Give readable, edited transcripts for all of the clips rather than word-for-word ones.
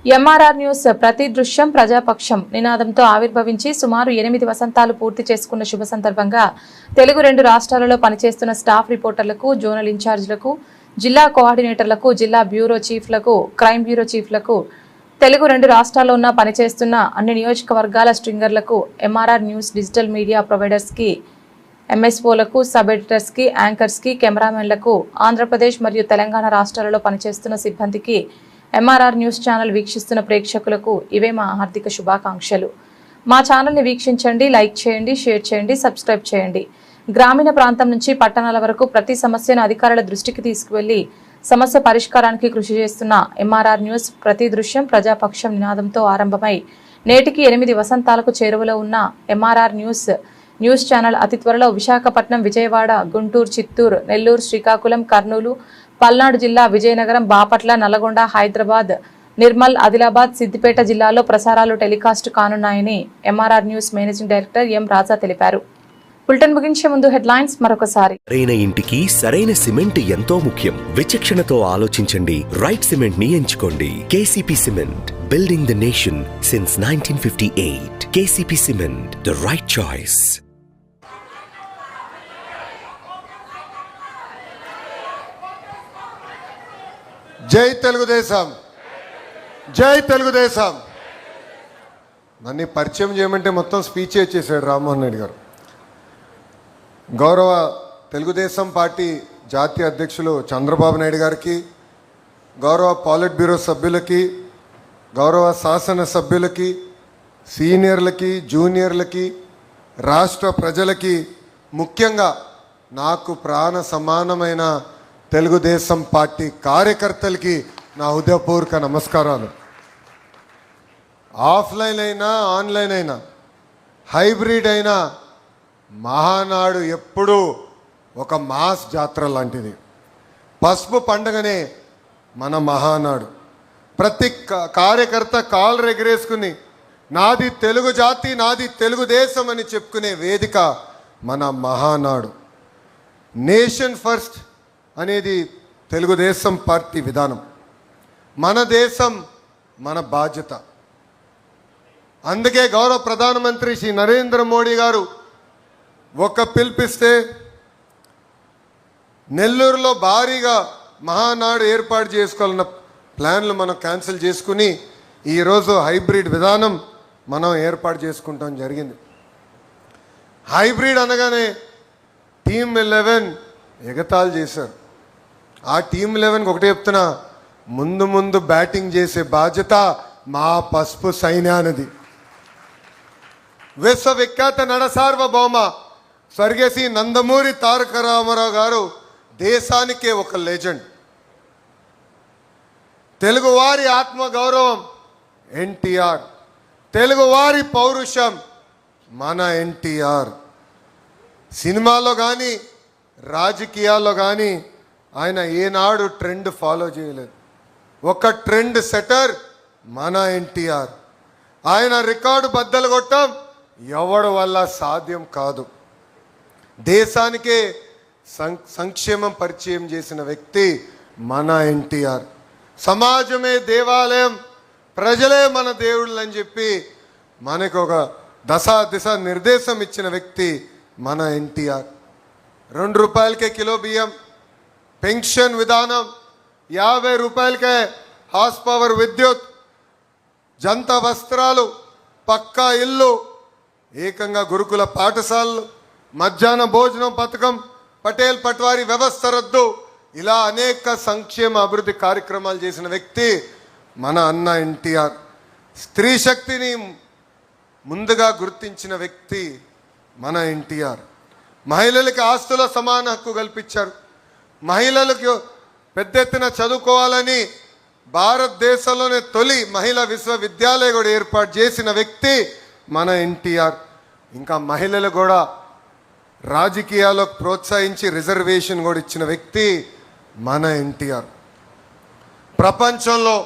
MRR news ప్రతి దృశ్యం ప్రజాపక్షం నినాదంతో ఆవిర్భవించి సుమారు 8 వసంతాలు పూర్తి చేసుకున్న శుభ సందర్భంగా తెలుగు 2 రాష్ట్రాలలో పనిచేస్తున్న స్టాఫ్ రిపోర్టర్లకు, జోనల్ ఇన్ఛార్జీలకు, జిల్లా కోఆర్డినేటర్లకు, జిల్లా బ్యూరో చీఫ్లకు, క్రైమ్ బ్యూరో చీఫ్లకు, తెలుగు 2 రాష్ట్రాల్లో ఉన్న పనిచేస్తున్న అన్ని నియోజకవర్గాల స్ట్రింగర్లకు, ఎంఆర్ఆర్ న్యూస్ డిజిటల్ మీడియా ప్రొవైడర్స్కి, ఎంఎస్ఓలకు, సబ్ ఎడిటర్స్కి, యాంకర్స్కి, కెమెరామెన్లకు, ఆంధ్రప్రదేశ్ మరియు తెలంగాణ రాష్ట్రాలలో పనిచేస్తున్న సిబ్బందికి, ఎంఆర్ఆర్ న్యూస్ ఛానల్ వీక్షిస్తున్న ప్రేక్షకులకు ఇవే మా హార్దిక శుభాకాంక్షలు. మా ఛానల్ని వీక్షించండి, లైక్ చేయండి, షేర్ చేయండి, సబ్స్క్రైబ్ చేయండి. గ్రామీణ ప్రాంతం నుంచి పట్టణాల వరకు ప్రతి సమస్యను అధికారుల దృష్టికి తీసుకువెళ్లి సమస్య పరిష్కారానికి కృషి చేస్తున్న ఎంఆర్ఆర్ న్యూస్ ప్రతి దృశ్యం ప్రజాపక్షం నినాదంతో ఆరంభమై నేటికి 8 వసంతాలకు చేరువలో ఉన్న ఎంఆర్ఆర్ న్యూస్ ఛానల్ అతి త్వరలో విశాఖపట్నం, విజయవాడ, గుంటూరు, చిత్తూరు, నెల్లూరు, శ్రీకాకుళం, కర్నూలు, పల్నాడు జిల్లా, విజయనగరం, బాపట్ల, నల్లగొండ, హైదరాబాద్, నిర్మల్, ఆదిలాబాద్, సిద్దిపేట జిల్లాల్లో ప్రసారాలు టెలికాస్ట్ కానున్నాయని MRR news managing director M Raja తెలిపారు. బులెటిన్ ముగించే ముందు హెడ్లైన్స్ మరొకసారి. సరైన ఇంటికి సరైన సిమెంట్ ఎంతో ముఖ్యం. విచక్షణతో ఆలోచించండి. రైట్ సిమెంట్ ని ఎంచుకోండి. KCP cement, building the nation since 1958. KCP cement, the right choice. జై తెలుగుదేశం, జై తెలుగుదేశం. నన్ను పరిచయం చేయమంటే మొత్తం స్పీచ్ ఇచ్చేసాడు రామ్మోహన్ రెడ్డి గారు. గౌరవ తెలుగుదేశం పార్టీ జాతీయ అధ్యక్షులు చంద్రబాబు నాయుడు గారికి, గౌరవ పాలిట్ బ్యూరో సభ్యులకి, గౌరవ శాసన సభ్యులకి, సీనియర్లకి, జూనియర్లకి, రాష్ట్ర ప్రజలకి, ముఖ్యంగా నాకు ప్రాణ సమానమైన తెలుగుదేశం పార్టీ కార్యకర్తలకి నా హృదయపూర్వక నమస్కారాలు. ఆఫ్లైన్ అయినా ఆన్లైన్ అయినా హైబ్రిడ్ అయినా మహానాడు ఎప్పుడూ ఒక మాస్ జాతర లాంటిది. పసుపు పండుగనే మన మహానాడు. ప్రతి కార్యకర్త కాళ్ళు ఎగరేసుకుని నాది తెలుగు జాతి, నాది తెలుగుదేశం అని చెప్పుకునే వేదిక మన మహానాడు. నేషన్ ఫస్ట్ అనేది తెలుగుదేశం పార్టీ విధానం. మన దేశం మన బాధ్యత. అందుకే గౌరవ ప్రధానమంత్రి శ్రీ నరేంద్ర మోడీ గారు ఒక పిలిపిస్తే నెల్లూరులో భారీగా మహానాడు ఏర్పాటు చేసుకోవాలన్న ప్లాన్లు మనం క్యాన్సిల్ చేసుకుని ఈరోజు హైబ్రిడ్ విధానం మనం ఏర్పాటు చేసుకుంటాం జరిగింది. హైబ్రిడ్ అనగానే టీమ్ 11 ఎగతాళి చేశారు. ఆ టీమ్ 11కి ఒకటే చెప్తున్నా, ముందు బ్యాటింగ్ చేసే బాధ్యత మా పసుపు సైన్యానిది. విశ్వవిఖ్యాత నడసార్వభౌమ స్వర్గశ్రీ నందమూరి తారక రామారావు గారు దేశానికే ఒక లెజెండ్. తెలుగువారి ఆత్మగౌరవం ఎన్టీఆర్, తెలుగువారి పౌరుషం మన ఎన్టీఆర్. సినిమాలో కానీ రాజకీయాల్లో కానీ ఆయన ఏనాడు ట్రెండ్ ఫాలో చేయలేదు. ఒక ట్రెండ్ సెటర్ మన ఎన్టీఆర్. ఆయన రికార్డు బద్దలు కొట్టడం ఎవడి వల్ల సాధ్యం కాదు. దేశానికే సంక్షేమం పరిచయం చేసిన వ్యక్తి మన ఎన్టీఆర్. సమాజమే దేవాలయం, ప్రజలే మన దేవుళ్ళు అని చెప్పి మనకు ఒక దిశ నిర్దేశం ఇచ్చిన వ్యక్తి మన ఎన్టీఆర్. 2 రూపాయలకే కిలో బియ్యం, పెన్షన్ విధానం, 50 రూపాయలకే హార్స్ పవర్ విద్యుత్, జంత వస్త్రాలు, పక్కా ఇల్లు, ఏకంగా గురుకుల పాఠశాలలు, మధ్యాహ్న భోజనం పథకం, పటేల్ పట్వారీ వ్యవస్థ రద్దు, ఇలా అనేక సంక్షేమ అభివృద్ధి కార్యక్రమాలు చేసిన వ్యక్తి మన అన్న ఎన్టీఆర్. స్త్రీ శక్తిని ముందుగా గుర్తించిన వ్యక్తి మన ఎన్టీఆర్. మహిళలకి ఆస్తుల సమాన హక్కు కల్పించారు. మహిళలకు పెద్ద ఎత్తున చదువుకోవాలని భారతదేశంలోనే తొలి మహిళా విశ్వవిద్యాలయం కూడా ఏర్పాటు చేసిన వ్యక్తి మన ఎన్టీఆర్. ఇంకా మహిళలు కూడా రాజకీయాలకు ప్రోత్సహించి రిజర్వేషన్ కూడా ఇచ్చిన వ్యక్తి మన ఎన్టీఆర్. ప్రపంచంలో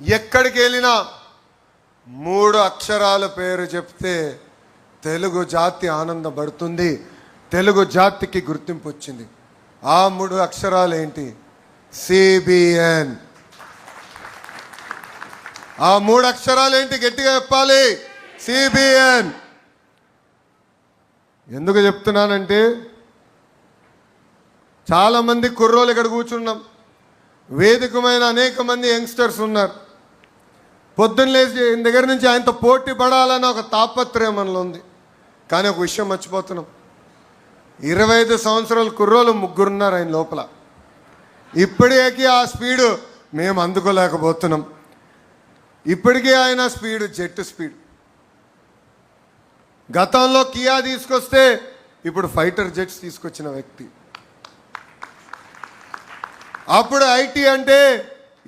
ఎక్కడికి వెళ్ళినా 3 అక్షరాల పేరు చెప్తే తెలుగు జాతి ఆనందపడుతుంది, తెలుగు జాతికి గుర్తింపు వచ్చింది. ఆ 3 అక్షరాలు ఏంటి? CBN. ఆ 3 అక్షరాలు ఏంటి గట్టిగా చెప్పాలి? సిబిఎన్. ఎందుకు చెప్తున్నానంటే చాలామంది కుర్రోలు ఇక్కడ కూర్చున్నాం, వేదికమైన అనేక మంది యంగ్స్టర్స్ ఉన్నారు. పొద్దున్న లేచి దగ్గర నుంచి ఆయనతో పోటీ పడాలని ఒక తాపత్రయం మనలో ఉంది. కానీ ఒక విషయం మర్చిపోతున్నాం, 25 సంవత్సరాల కుర్రోలు 3 ఉన్నారు ఆయన లోపల. ఇప్పటికీ ఆ స్పీడు మేము అందుకోలేకపోతున్నాం. ఇప్పటికీ ఆయన స్పీడు జెట్ స్పీడ్. గతంలో కియా తీసుకొస్తే ఇప్పుడు ఫైటర్ జెట్స్ తీసుకొచ్చిన వ్యక్తి. అప్పుడు ఐటీ అంటే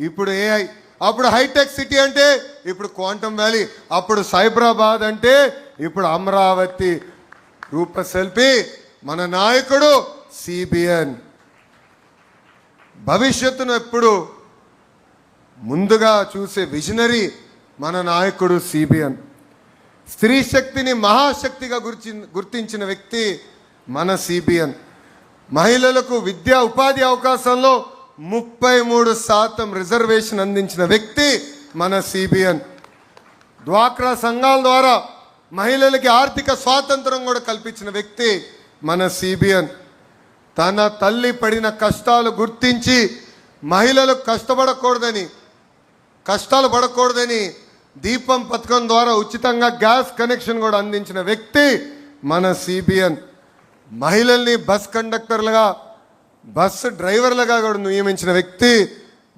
ఇప్పుడు ఏఐ, అప్పుడు హైటెక్ సిటీ అంటే ఇప్పుడు క్వాంటమ్ వ్యాలీ, అప్పుడు సైబరాబాద్ అంటే ఇప్పుడు అమరావతి రూపశిల్పి మన నాయకుడు సిబిఎన్. భవిష్యత్తును ఎప్పుడు ముందుగా చూసే విజనరీ మన నాయకుడు సిబిఎన్. స్త్రీ శక్తిని మహాశక్తిగా గుర్తించిన వ్యక్తి మన సిబిఎన్. మహిళలకు విద్యా ఉపాధి అవకాశంలో 33% రిజర్వేషన్ అందించిన వ్యక్తి మన సిబిఎన్. డ్వాక్రా సంఘాల ద్వారా మహిళలకి ఆర్థిక స్వాతంత్రం కూడా కల్పించిన వ్యక్తి మన సిబిఎన్. తన తల్లి పడిన కష్టాలు గుర్తించి మహిళలు కష్టాలు పడకూడదని దీపం పథకం ద్వారా ఉచితంగా గ్యాస్ కనెక్షన్ కూడా అందించిన వ్యక్తి మన సిబిఎన్. మహిళల్ని బస్ కండక్టర్లుగా, బస్సు డ్రైవర్లుగా కూడా నియమించిన వ్యక్తి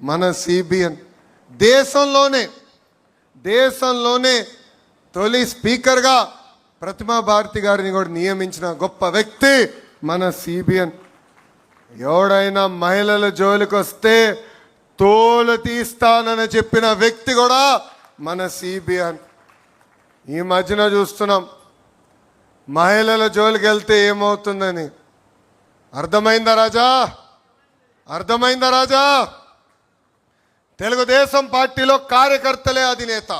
మన సిబిఎన్. దేశంలోనే తొలి స్పీకర్గా ప్రతిమా భారతి గారిని కూడా నియమించిన గొప్ప వ్యక్తి మన సిబిఎన్. ఎవడైనా మహిళల జోలికి వస్తే తోలు తీస్తానని చెప్పిన వ్యక్తి కూడా మన సిబిఎన్. ఈ మధ్యన చూస్తున్నాం మహిళల జోలికి వెళ్తే ఏమవుతుందని. అర్థమైందా రాజా? తెలుగుదేశం పార్టీలో కార్యకర్తలే అధినేత.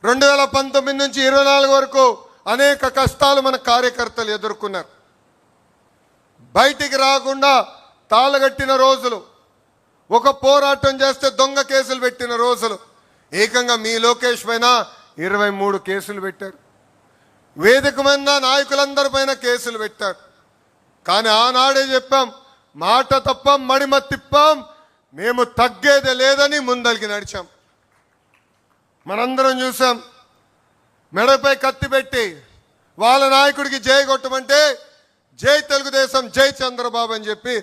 2019 నుంచి 24 వరకు అనేక కష్టాలు మన కార్యకర్తలు ఎదుర్కొన్నారు. బయటికి రాకుండా తాళగట్టిన రోజులు, ఒక పోరాటం చేస్తే దొంగ కేసులు పెట్టిన రోజులు. ఏకంగా మీ లోకేష్ పైన 23 కేసులు పెట్టారు. వేదిక మీద నాయకులందరి పైన కేసులు పెట్టారు. కానీ ఆనాడే చెప్పాం, మాట తప్పం మడిమ తిప్పాం, మేము తగ్గేదే లేదని ముందరికి నడిచాం. మనందరం చూసాం, మెడపై కత్తి పెట్టి వాళ్ళ నాయకుడికి జై కొట్టమంటే జై తెలుగుదేశం, జై చంద్రబాబు అని చెప్పి